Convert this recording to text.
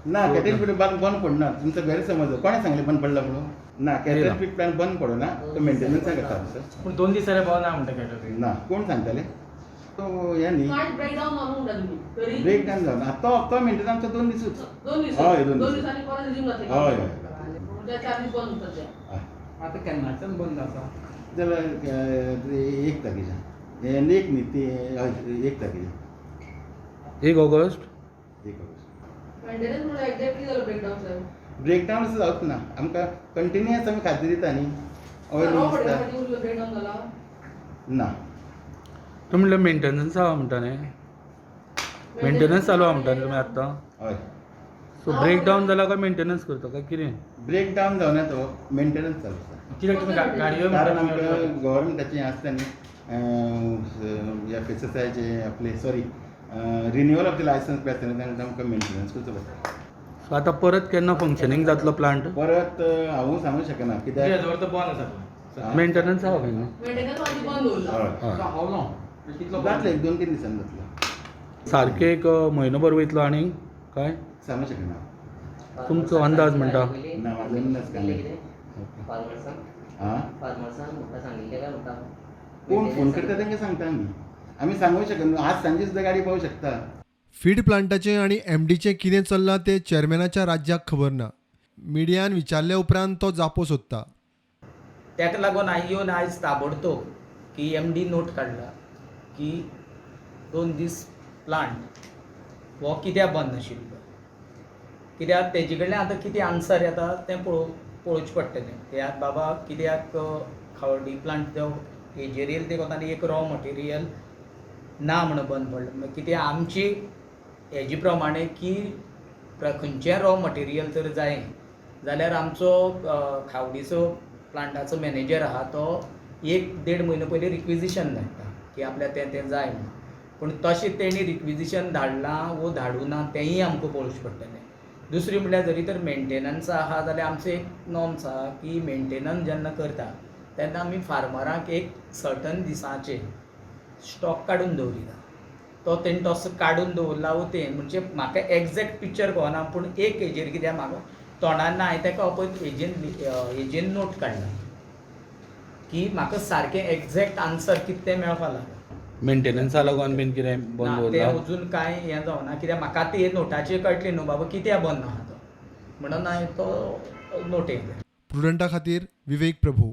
ना कॅटरिंग पीट बंद पडना तुमचा गैरसमज कोणी सांगले बंद पडला म्हणून ना कॅटरिंग पीट प्लॅन बंद पडना तो मेंटेनन्स करता सर पूण 2 दिसांनी पावना ना म्हणटा कॅटरिंग ना कोण सांगताले तो यांनी ब्रेकडाऊन मारून म्हणटा तुम्ही तरी ब्रेक डाऊन जावन तो मेंटेनन्सचा 2 दिसूच 2 दीस हय 2 2 दीस दिसांनी परत रिझ्यूम जातले हय हय म्हणजे 4 दीस बंद उरता ते आता केन्नाच्यान बंद आसा जाल्यार 1 तारखेच्या एक न्ही ते 1 तारखेच्या 1 ऑगस्ट 1 ऑगस्ट मेंटेनन्स म्हणून एक्झॅक्टली जालो ब्रेकडाऊन सर ब्रेकडाऊन असं जावच ना आमकां कंटिन्युअस आमी खातीर दिता न्ही ऑयल दिसता ब्रेकडाऊन जाला ना तुमी म्हणल्यार मेंटेनन्स आहा म्हणटा न्ही मेंटेनन्स चालू आहा म्हणटा न्ही तुमी आतां हय सो ब्रेक डावन जाला काय मेंटेनन्स करता काय कितें ब्रेक डाऊन जावन तो मेंटेनन्स चालू आसता कित्याक तुमी गाडयो कारण आमकां गव्हर्मेंटाचें आसता न्ही FSSAIचे आपले sorry renewal of the licence पळय आसता न्ही तांकां आमकां मेंटेनन्स करचो पडटा सो आतां परत केन्ना फंक्शनींग जातलो प्लांट परत हांव सांगूंक शकना कित्याक हेजो अर्थ बंद आसा मेंटेनन्स आहा खंय न्ही मेंटेनन्स मागीर बंद उरला हय हावलो कितलो जातले 2-3 दिसांनी जातलो सारके एक म्हयनोभर वयतलो आनी काय सांगूंक शकना तुमचो अंदाज म्हणटा ना म्हाजो अंदाज काय हां फार्मर्सान म्हाका सांगिल्लें काय म्हाका कोण फोन करता तांकां सांगता आमी सांगूंक शकना आज सांजे सुद्दां गाडी पावूं शकता फीड प्लांटाचें आनी MDचें कितें चल्लां तें चेअरमॅनाच्या राज्याक खबर ना मिडियान विचारले उपरांत तो जापो सोदता ताका लागून हांवें येवन आयज ताबडतोब की MD नोट काडला की 2 दीस प्लांट हो कित्याक बंद नाशिल्लो कित्याक तेजे कडल्यान आतां कितें आन्सर येता तें पळोवचें पडटलें कित्याक बाबा कित्याक खावडी प्लांट तो हेजेर येयला ते कोतानी एक रॉ मटेरियल ना म्हणून बंद पडलो कित्याक आमची हेजे प्रमाणे की खंयचें रॉ मटेरियल जर जाय जाल्यार आमचो खावडीचो प्लांटाचो मॅनेजर आहा तो 1-1.5 म्हयनो पयलीं रिक्विजिशन धाडटा की आपल्याक तें जाय म्हणून पूण तशें तेणी रिक्विजिशन धाडलां वो धाडूं ना तेंय आमकां पळोवचें पडटलें दुसरी म्हणल्यार जरी तर मेंटेनन्स आहा जाल्यार आमचो एक नॉर्म्स आहा की मेंटेनन्स जेन्ना करता तेन्ना आमी फार्मराक एक सर्टन दिसांचे स्टॉक काडून दवरिता तो तेणी तसो काडून दवरला वो तें म्हणजे म्हाका एग्जॅक्ट पिक्चर कळना पूण एक हेजेर कित्याक म्हाका तोंडान ना हांवें ताका अपयत हेजेन नोट काडला की म्हाका सारकें एग्जॅक्ट आन्सर कितें तें मेळपा लागला मेंटेनन्सा लागून बीन कितें बंद ना तें दवरला अजून कांय हें जावना कित्याक म्हाका आतां हे नोटाचेर कळटलें न्हू बाबा कित्याक बंद आहा तो म्हणून हांवें तो नोट येयलो प्रुडंटा खातीर विवेक प्रभू